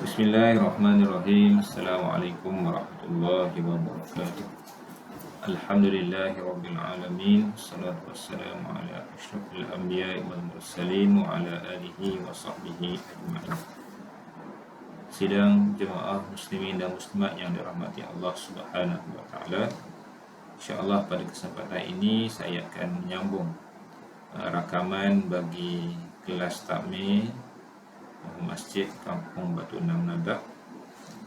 Bismillahirrahmanirrahim. Assalamualaikum warahmatullahi wabarakatuh. Alhamdulillahirabbil alamin. Wassalatu wassalamu ala asyrafil anbiya'i wal mursalin wa ala alihi wa sahbihi ajma'in. Sidang jemaah muslimin dan muslimat yang dirahmati Allah Subhanahu wa taala. Insya-Allah pada kesempatan ini saya akan menyambung rakaman bagi kelas takmil Masjid Kampung Batu Enam Nadak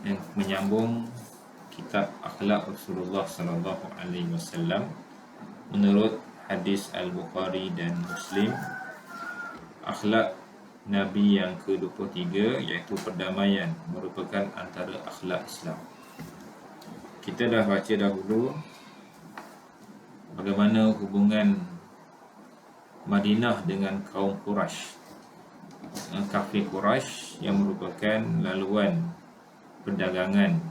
yang menyambung kitab Akhlak Rasulullah sallallahu alaihi wasallam menurut hadis Al-Bukhari dan Muslim. Akhlak Nabi yang ke-23 iaitu perdamaian merupakan antara akhlak Islam. Kita dah baca dahulu bagaimana hubungan Madinah dengan kaum Quraisy, kafir Quraisy yang merupakan laluan perdagangan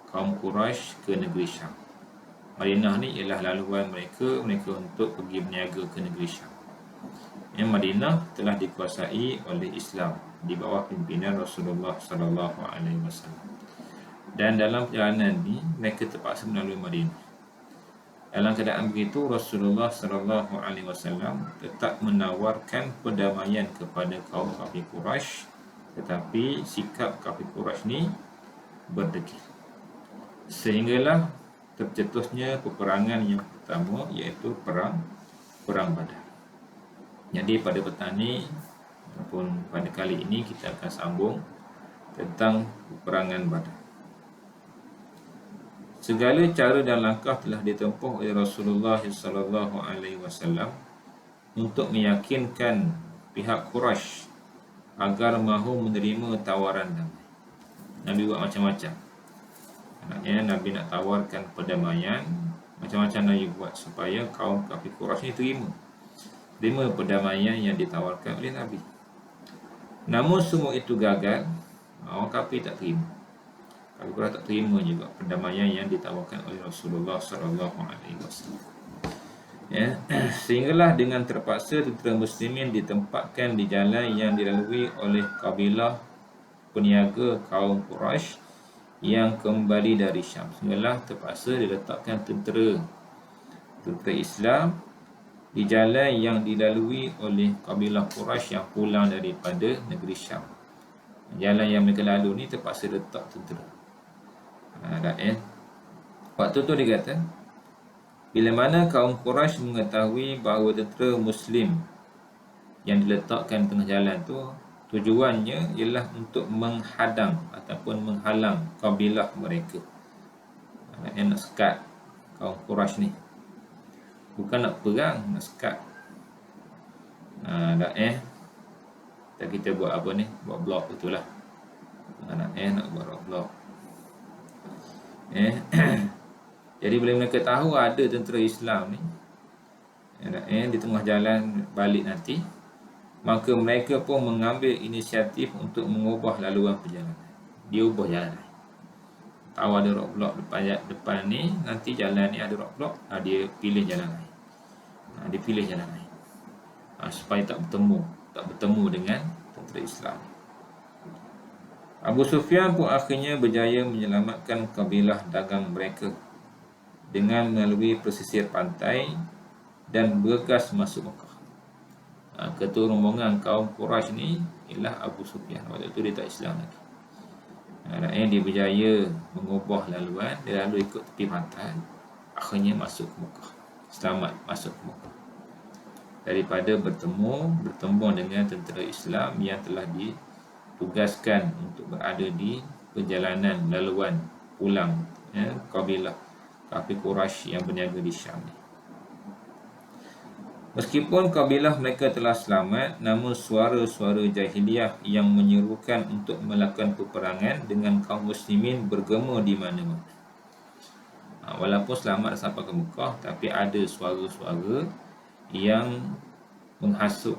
kaum Quraisy ke negeri Syam. Madinah ni ialah laluan mereka untuk pergi berniaga ke negeri Syam. Yang Madinah telah dikuasai oleh Islam di bawah pimpinan Rasulullah sallallahu alaihi wasallam. Dan dalam perjalanan ni mereka terpaksa melalui Madinah. Dalam keadaan begitu, Rasulullah sallallahu alaihi wasallam tetap menawarkan perdamaian kepada kaum kafir Quraisy, tetapi sikap kafir Quraisy ni berdegil. Sehinggalah tercetusnya peperangan yang pertama, iaitu perang Badar. Jadi pada petang ni ataupun pada kali ini kita akan sambung tentang peperangan Badar. Segala cara dan langkah telah ditempuh oleh Rasulullah sallallahu alaihi wasallam untuk meyakinkan pihak Quraisy agar mahu menerima tawaran damai. Nabi buat macam-macam. Maknanya Nabi nak tawarkan perdamaian, macam-macam Nabi buat supaya kaum kafir Quraisy ini terima perdamaian yang ditawarkan oleh Nabi. Namun semua itu gagal. Orang kafir tak terima. Kafir Quraisy tak terima juga perdamaian yang ditawarkan oleh Rasulullah sallallahu alaihi wasallam. Ya, sehinggalah dengan terpaksa tentera muslimin ditempatkan di jalan yang dilalui oleh kabilah peniaga kaum Quraisy yang kembali dari Syam. Sehinggalah terpaksa diletakkan tentera Islam di jalan yang dilalui oleh kabilah Quraisy yang pulang daripada negeri Syam. Jalan yang mereka lalu ni terpaksa letak tentera. Waktu tu dia kata, bila mana kaum Quraisy mengetahui bahawa tentera Muslim yang diletakkan tengah jalan tu tujuannya ialah untuk menghadang ataupun menghalang kabilah mereka, nak sekat kaum Quraisy ni, bukan nak perang, nak sekat. Tak kita buat apa ni, buat blok itulah. Nak buat blok. Jadi bila mereka tahu ada tentera Islam ni di tengah jalan balik nanti, maka mereka pun mengambil inisiatif untuk mengubah laluan perjalanan. Dia ubah jalan. Tahu ada roadblock depan ni, nanti jalan ni ada roadblock, dia pilih jalan lain. Dia pilih jalan lain. Supaya tak bertemu dengan tentera Islam. Abu Sufyan pun akhirnya berjaya menyelamatkan kabilah dagang mereka dengan melalui pesisir pantai dan bergegas masuk Mekah. Ketua rombongan kaum Quraisy ni ialah Abu Sufyan. Waktu itu dia tak Islam lagi. Dia berjaya mengubah laluan, dia lalu ikut tepi pantai, akhirnya masuk ke Mekah. Selamat masuk ke Mekah. Daripada bertemu dengan tentera Islam yang telah ditugaskan untuk berada di perjalanan laluan pulang kabilah kafir Quraisy yang berniaga di Syam. Meskipun kabilah mereka telah selamat, namun suara-suara jahiliyah yang menyerukan untuk melakukan peperangan dengan kaum muslimin bergema di mana-mana. Walaupun selamat sampai ke Mekah, tapi ada suara-suara yang menghasut,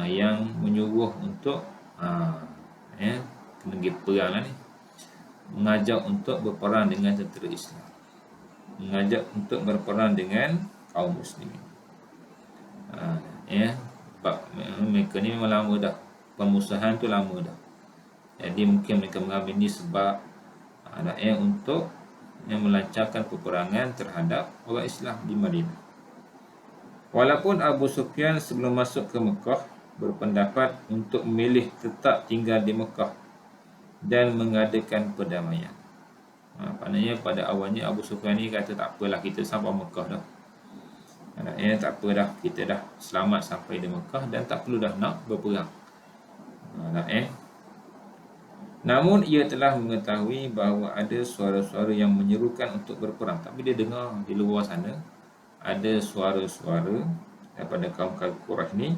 yang menyuruh untuk kena pergi perang lah ni, mengajak untuk berperang dengan tentera Islam, mengajak untuk berperang dengan kaum muslimin. Sebab mereka ni memang lama dah permusuhan tu lama dah. Jadi mungkin mereka mengambil ini sebab untuk yang melancarkan peperangan terhadap orang Islam di Madinah. Walaupun Abu Sufyan sebelum masuk ke Mekah berpendapat untuk memilih tetap tinggal di Mekah dan mengadakan perdamaian. Maknanya pada awalnya Abu Sufyan ni kata tak apalah, kita sampai Mekah dah. Tak apa dah, kita dah selamat sampai di Mekah dan tak perlu dah nak berperang. Namun ia telah mengetahui bahawa ada suara-suara yang menyerukan untuk berperang. Tapi dia dengar di luar sana ada suara-suara daripada kaum Quraisy ni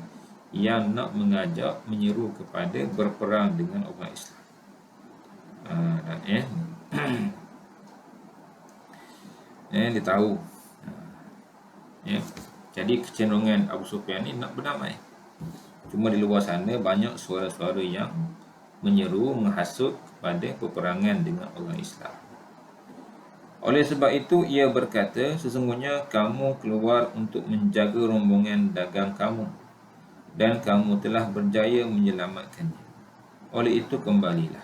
yang nak mengajak, menyeru kepada berperang dengan orang Islam. Dia tahu. Jadi kecenderungan Abu Sufyan ni nak berdamai. Cuma di luar sana banyak suara-suara yang menyeru, menghasut kepada peperangan dengan orang Islam. Oleh sebab itu ia berkata, sesungguhnya kamu keluar untuk menjaga rombongan dagang kamu dan kamu telah berjaya menyelamatkannya. Oleh itu kembalilah.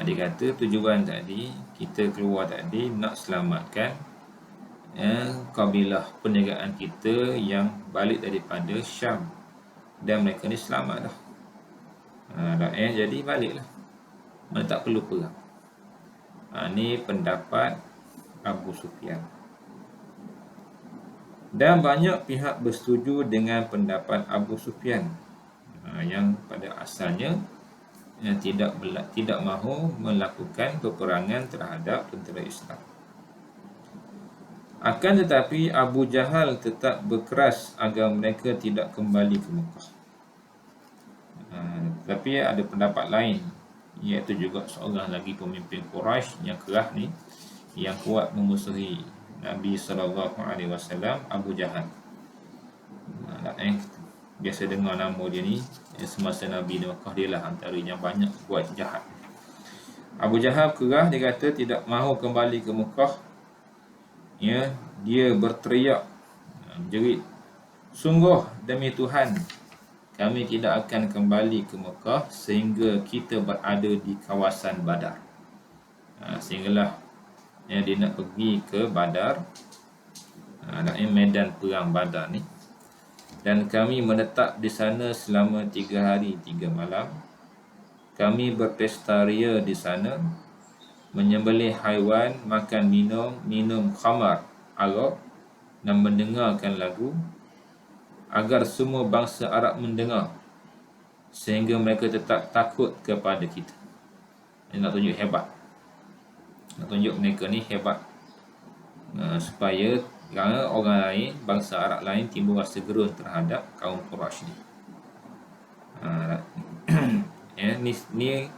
Dia kata tujuan tadi, kita keluar tadi nak selamatkan kabilah perniagaan kita yang balik daripada Syam, dan mereka ni selamat dah. Jadi baliklah, mana tak perlu perang. Ini pendapat Abu Sufyan. Dan banyak pihak bersetuju dengan pendapat Abu Sufyan yang pada asalnya tidak mahu melakukan peperangan terhadap tentera Islam. Akan tetapi Abu Jahal tetap berkeras agar mereka tidak kembali ke Mekah. Tapi ada pendapat lain, iaitu juga seorang lagi pemimpin Quraisy yang keras ni, yang kuat memusuhi Nabi SAW, Abu Jahal. Biasa dengar nama dia ni, semasa Nabi di Mekah, dia lah antara yang banyak buat jahat. Abu Jahal keras, dia kata tidak mahu kembali ke Mekah. Dia berteriak, jerit, sungguh demi Tuhan, kami tidak akan kembali ke Mekah sehingga kita berada di kawasan Badar. Sehinggalah dia nak pergi ke Badar, medan perang Badar ni, dan kami menetap di sana selama 3 hari 3 malam. Kami berpesta ria di sana, menyembelih haiwan, makan minum khamar, arak, dan mendengarkan lagu, agar semua bangsa Arab mendengar, sehingga mereka tetap takut kepada kita. Ini nak tunjuk hebat, nak tunjuk mereka ni hebat, supaya orang lain, bangsa Arab lain timbul rasa gerun terhadap kaum Quraisy ni. Ni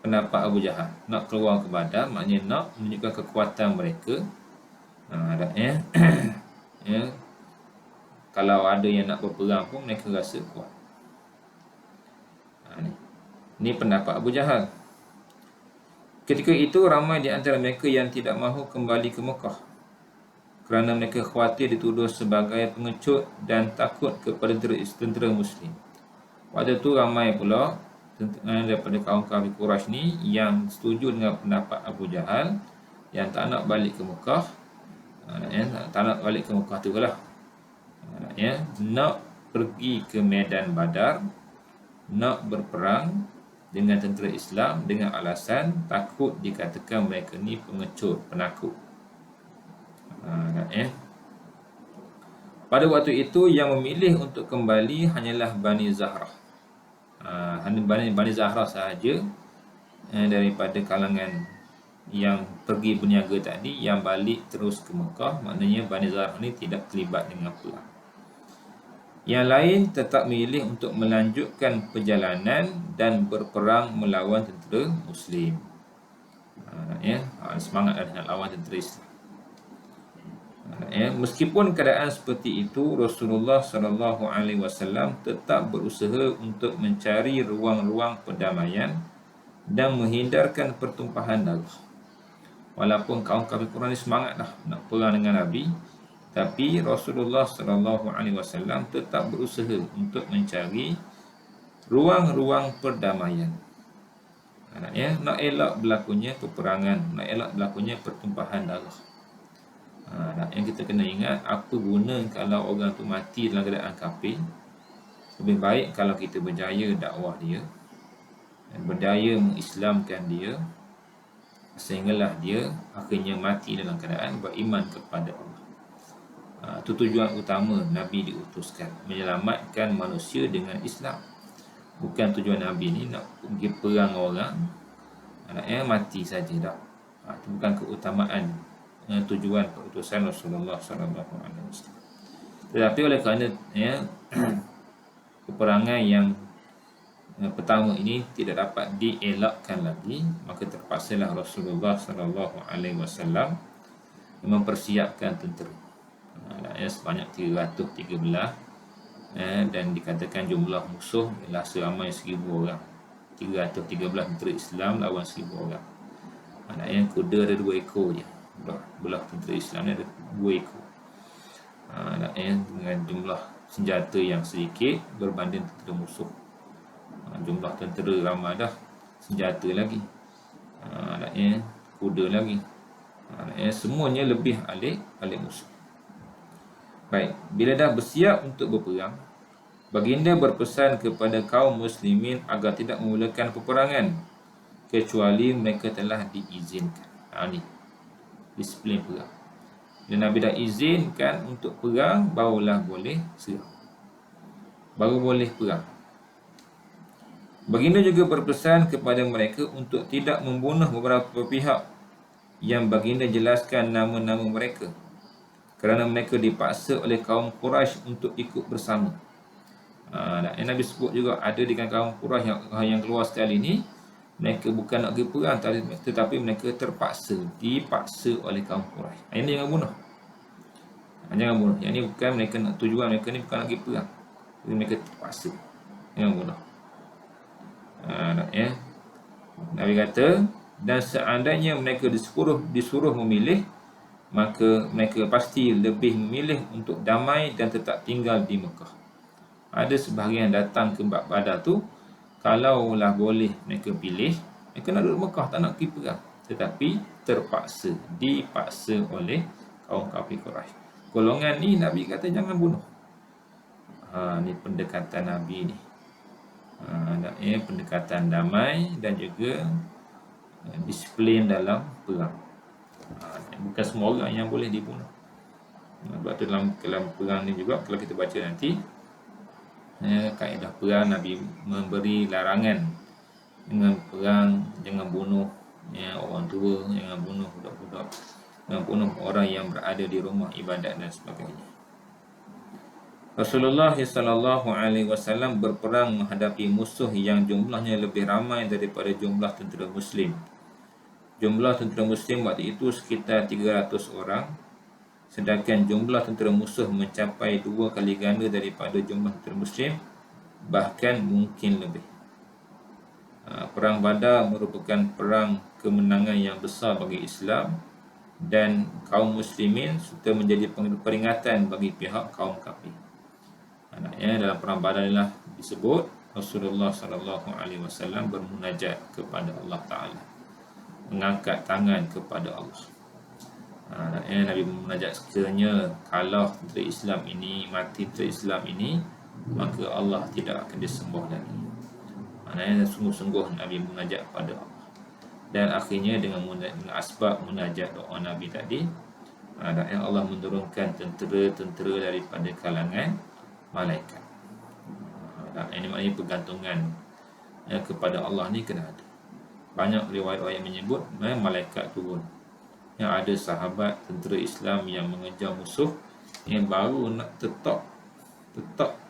pendapat Abu Jahal, nak keluar ke Badar, maknanya nak menunjukkan kekuatan mereka. Kalau ada yang nak berperang pun mereka rasa kuat. Ini pendapat Abu Jahal. Ketika itu ramai di antara mereka yang tidak mahu kembali ke Mekah kerana mereka khawatir dituduh sebagai pengecut dan takut kepada tentera Muslim. Waktu itu ramai pula daripada kaum kafir Quraisy ni yang setuju dengan pendapat Abu Jahal, yang tak nak balik ke Mekah. Tak nak balik ke Mekah tu lah, nak pergi ke medan Badar, nak berperang dengan tentera Islam dengan alasan takut dikatakan mereka ni pengecut, penakut. Pada waktu itu yang memilih untuk kembali hanyalah Bani Zahrah. Bani Zahrah sahaja daripada kalangan yang pergi berniaga tadi yang balik terus ke Mekah. Maknanya Bani Zahrah ni tidak terlibat dengan perang. Yang lain tetap memilih untuk melanjutkan perjalanan dan berperang melawan tentera Muslim. Semangat nak lawan tentera Islam. Meskipun keadaan seperti itu, Rasulullah SAW tetap berusaha untuk mencari ruang-ruang perdamaian dan menghindarkan pertumpahan darah. Walaupun kaum kafir Quraisy semangat dah nak perang dengan Nabi, tapi Rasulullah SAW tetap berusaha untuk mencari ruang-ruang perdamaian. Nak elak berlakunya peperangan, nak elak berlakunya pertumpahan darah. Yang kita kena ingat, apa guna kalau orang tu mati dalam keadaan kafir? Lebih baik kalau kita berjaya dakwah dia dan berjaya mengislamkan dia, sehinggalah dia akhirnya mati dalam keadaan beriman kepada Allah. Itu tujuan utama Nabi diutuskan, menyelamatkan manusia dengan Islam. Bukan tujuan Nabi ni nak pergi perang orang, mati saja dah. Itu bukan keutamaan tujuan keutusan Rasulullah SAW. Tetapi oleh kerana peperangan yang pertama ini tidak dapat dielakkan lagi, maka terpaksalah Rasulullah SAW mempersiapkan tentera sebanyak 313, dan dikatakan jumlah musuh ialah seramai 1000 orang. 313 tentera Islam lawan 1000 orang. Yang kuda ada 2 ekor je. Belah tentera Islam ni ada 2 ekor. Dengan jumlah senjata yang sedikit berbanding tentera musuh. Jumlah tentera ramai dah, senjata lagi, kuda lagi, semuanya lebih alik musuh. Baik, bila dah bersiap untuk berperang, baginda berpesan kepada kaum muslimin agar tidak memulakan peperangan kecuali mereka telah diizinkan. Ni disiplin perang. Bila Nabi dah izinkan untuk perang, barulah boleh serang, baru boleh perang. Baginda juga berpesan kepada mereka untuk tidak membunuh beberapa pihak yang baginda jelaskan nama-nama mereka, kerana mereka dipaksa oleh kaum Quraisy untuk ikut bersama. Dan Nabi sebut juga ada di kaum Quraisy yang keluar sekali ni, mereka bukan nak pergi perang, tetapi mereka dipaksa oleh kaum Quraisy. Ini jangan bunuh. Jangan bunuh. Yang ni bukan mereka nak, tujuan mereka ni bukan nak pergi perang, tapi mereka terpaksa. Jangan bunuh. Nabi kata, dan seandainya mereka disuruh memilih, maka mereka pasti lebih memilih untuk damai dan tetap tinggal di Mekah. Ada sebahagian datang ke bab Badar tu, kalaulah boleh mereka pilih, mereka nak duduk Mekah, tak nak pergi perang, tetapi dipaksa oleh kaum kafir Quraisy. Golongan ni Nabi kata jangan bunuh. Ni pendekatan Nabi ni. Pendekatan damai dan juga disiplin dalam perang. Bukan semua orang yang boleh dibunuh. Sebab tu dalam perang ni juga, kalau kita baca nanti, kaedah perang Nabi memberi larangan dengan perang, jangan bunuh orang tua, jangan bunuh budak-budak, jangan bunuh orang yang berada di rumah ibadat dan sebagainya. Rasulullah SAW berperang menghadapi musuh yang jumlahnya lebih ramai daripada jumlah tentera Muslim. Jumlah tentera Muslim waktu itu sekitar 300 orang, sedangkan jumlah tentera musuh mencapai 2 kali ganda daripada jumlah tentera Muslim, bahkan mungkin lebih. Perang Badar merupakan perang kemenangan yang besar bagi Islam dan kaum muslimin, serta menjadi peringatan bagi pihak kaum kafir. Dalam perang Badar inilah disebut Rasulullah SAW bermunajat kepada Allah Ta'ala, mengangkat tangan kepada Allah. Nabi bermunajat, sekiranya kalau tentera Islam ini mati, tentera Islam ini, maka Allah tidak akan disembah lagi. Sungguh-sungguh Nabi munajat pada Allah. Dan akhirnya dengan asbab munajat doa Nabi tadi, Allah menurunkan tentera-tentera daripada kalangan malaikat. Ini maknanya pergantungan kepada Allah ni kena ada. Banyak riwayat-riwayat menyebut malaikat turun. Yang ada sahabat tentera Islam yang mengejar musuh, yang baru nak tetap,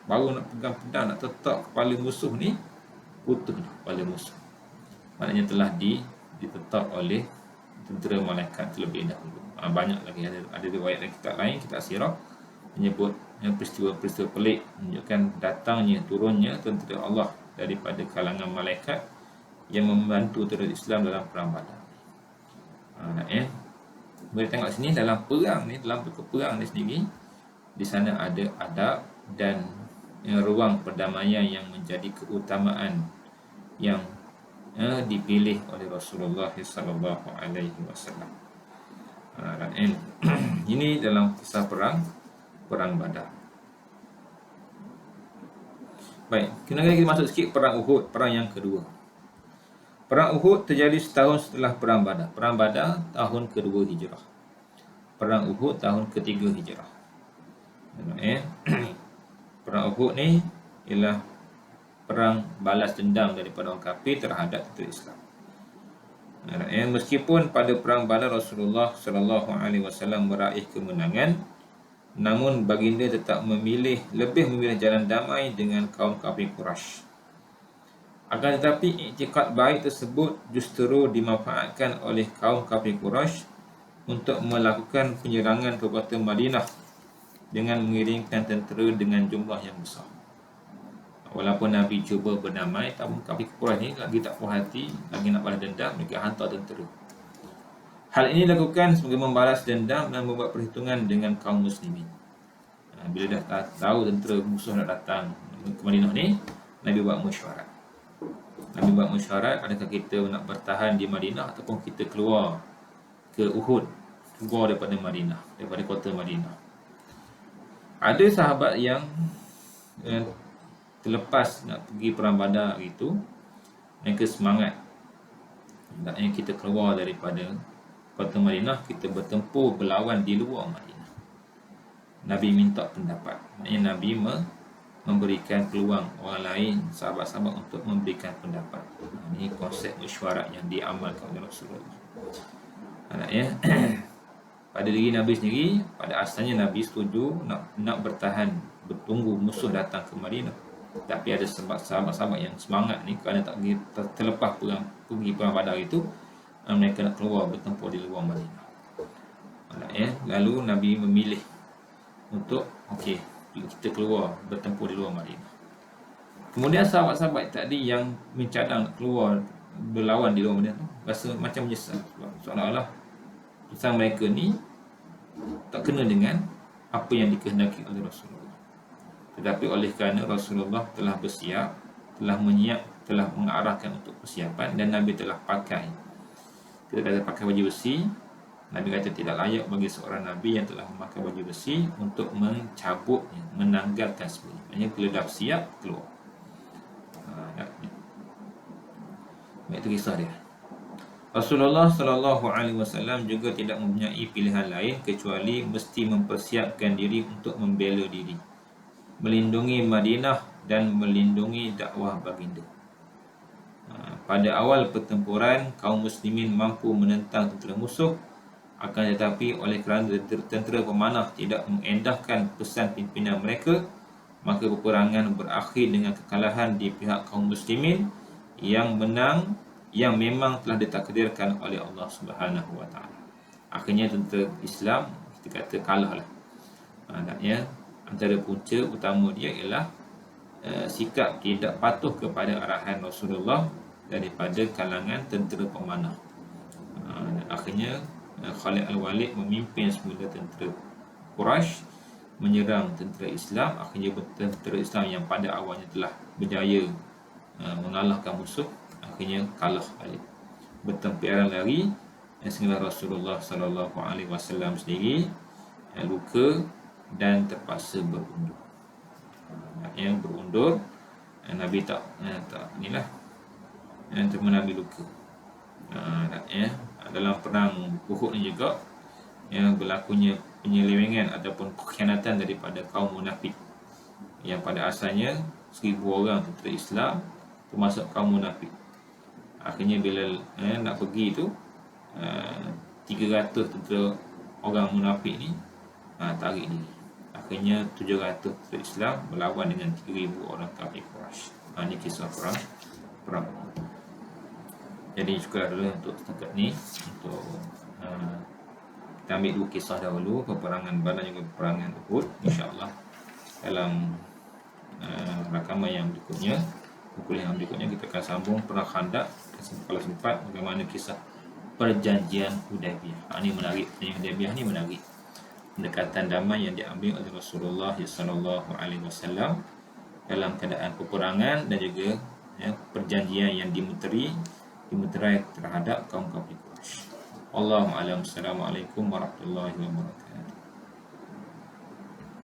baru nak pegang pedang, nak tetap kepala musuh ni, putus kepala musuh. Maknanya telah ditetap oleh tentera malaikat terlebih dahulu. Banyak lagi ada riwayat dan kitab lain, kitab sirah, menyebut peristiwa-peristiwa pelik menunjukkan datangnya, turunnya tentera Allah daripada kalangan malaikat yang membantu tentera Islam dalam perang Badar. Boleh tengok sini dalam perang ni, dalam perang ni sendiri, di sana ada adab dan ruang perdamaian yang menjadi keutamaan yang dipilih oleh Rasulullah sallallahu alaihi wasallam. Ini dalam kisah perang Badar. Baik, kemudian kita masuk sikit perang Uhud, perang yang kedua. Perang Uhud terjadi setahun setelah perang Badar. Perang Badar tahun kedua Hijrah. Perang Uhud tahun ketiga Hijrah. Perang Uhud ni ialah perang balas dendam daripada orang kafir terhadap tentera Islam. Meskipun pada perang Badar Rasulullah sallallahu alaihi wasallam meraih kemenangan, namun baginda tetap lebih memilih jalan damai dengan kaum kafir Quraisy. Akan tetapi iktikad baik tersebut justru dimanfaatkan oleh kaum kafir Quraisy untuk melakukan penyerangan ke kota Madinah dengan mengirimkan tentera dengan jumlah yang besar. Walaupun Nabi cuba berdamai, tapi kafir Quraisy ni lagi tak puas hati, lagi nak balas dendam, mereka hantar tentera. Hal ini dilakukan sebagai membalas dendam dan membuat perhitungan dengan kaum muslimin. Bila dah tahu tentera musuh nak datang ke Madinah ni, Nabi buat mesyuarat. Adakah kita nak bertahan di Madinah ataupun kita keluar ke Uhud, keluar daripada Madinah, daripada kota Madinah. Ada sahabat yang terlepas nak pergi perang Badar itu, mereka semangat hendaknya kita keluar daripada kota Madinah, kita bertempur berlawan di luar Madinah. Nabi minta pendapat. Maknanya Nabi memberikan peluang orang lain, sahabat-sahabat untuk memberikan pendapat. Ini konsep mesyuarat yang diamalkan oleh Rasulullah. Pada diri Nabi sendiri, pada asalnya Nabi setuju nak bertahan, bertunggu musuh datang ke Madinah. Tapi ada sahabat-sahabat yang semangat ni kerana tak terlepas pergi perang Badar itu, mereka nak keluar bertempur di luar Madinah. Lalu Nabi memilih untuk kita keluar bertempur di luar Madinah. Kemudian sahabat-sahabat tadi yang mencadang nak keluar berlawan di luar Madinah tu rasa macam menyesal, seolah-olah usaha mereka ni tak kena dengan apa yang dikehendaki oleh Rasulullah. Tetapi oleh kerana Rasulullah telah bersiap, telah mengarahkan untuk persiapan, dan Nabi telah pakai, kita kata pakai baju besi, Nabi kata tidak layak bagi seorang Nabi yang telah memakai baju besi untuk mencabutnya, menanggalkan semuanya. Maksudnya bila dah siap, keluar. Itu kisah dia. Rasulullah sallallahu alaihi wasallam juga tidak mempunyai pilihan lain kecuali mesti mempersiapkan diri untuk membela diri, melindungi Madinah dan melindungi dakwah baginda. Pada awal pertempuran, kaum muslimin mampu menentang tentera musuh, akan tetapi oleh kerana tentera pemanah tidak mengendahkan pesan pimpinan mereka, maka peperangan berakhir dengan kekalahan di pihak kaum muslimin yang memang telah ditakdirkan oleh Allah Subhanahu wa taala. Akhirnya tentera Islam kita kata kalah lah. Antara punca utama dia ialah sikap tidak patuh kepada arahan Rasulullah daripada kalangan tentera pemanah. Akhirnya Khalid Al-Walid memimpin semula tentera Quraisy menyerang tentera Islam. Akhirnya tentera Islam yang pada awalnya telah berjaya mengalahkan musuh, akhirnya kalah balik, bertempiran lari, sehingga Rasulullah sallallahu alaihi wasallam sendiri luka dan terpaksa berundur. Nabi tak inilah teman Nabi luka. Dalam perang Uhud ni juga berlakunya penyelewengan ataupun pengkhianatan daripada kaum munafik yang pada asalnya 1000 orang tentera Islam termasuk kaum munafik. Akhirnya bila nak pergi tu 300 tentera orang munafik ni tarik diri. Akhirnya 700 tentera Islam melawan dengan 3000 orang kafir Quraisy. Ini kisah perang. Jadi cukup dulu untuk setakat ni, untuk kita ambil dua kisah dahulu, peperangan Badar juga peperangan Uhud. InsyaAllah dalam rakaman yang berikutnya, kuliah yang berikutnya, kita akan sambung perang Khandaq kalau sempat, bagaimana kisah perjanjian Hudaybiyah. Ini menarik, perjanjian Hudaybiyah ni menarik. Pendekatan damai yang diambil oleh Rasulullah sallallahu alaihi wasallam dalam keadaan peperangan dan juga perjanjian yang dimeterai terhadap kaum kafir Quraisy. Wallahu a'lam. Assalamualaikum warahmatullahi wabarakatuh.